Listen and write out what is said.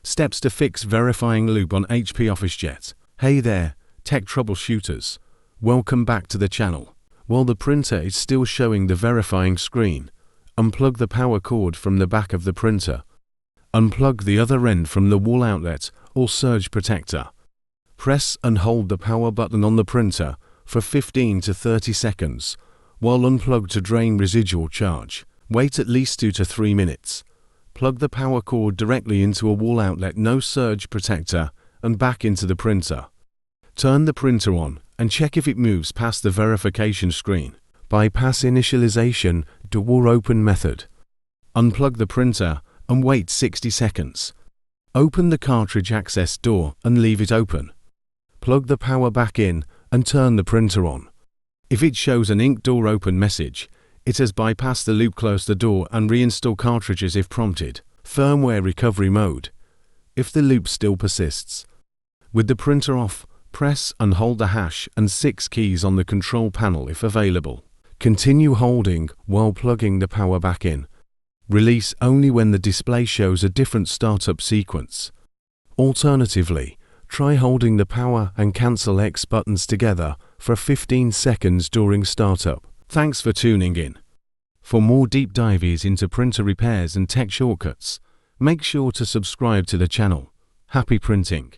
Steps to fix verifying loop on HP OfficeJet. Hey there, tech troubleshooters. Welcome back to the channel. While the printer is still showing the verifying screen, unplug the power cord from the back of the printer. Unplug the other end from the wall outlet or surge protector. Press and hold the power button on the printer for 15 to 30 seconds, while unplugged to drain residual charge. Wait at least 2 to 3 minutes. Plug the power cord directly into a wall outlet, no surge protector, and back into the printer. Turn the printer on and check if it moves past the verification screen. Bypass initialization door open method. Unplug the printer and wait 60 seconds. Open the cartridge access door and leave it open. Plug the power back in and turn the printer on. If it shows an ink door open message, it has bypassed the loop. Close the door and reinstall cartridges if prompted. Firmware Recovery Mode. If the loop still persists. With the printer off, press and hold the hash and 6 keys on the control panel if available. Continue holding while plugging the power back in. Release only when the display shows a different startup sequence. Alternatively, try holding the power and cancel X buttons together for 15 seconds during startup. Thanks for tuning in. For more deep dives into printer repairs and tech shortcuts, make sure to subscribe to the channel. Happy printing!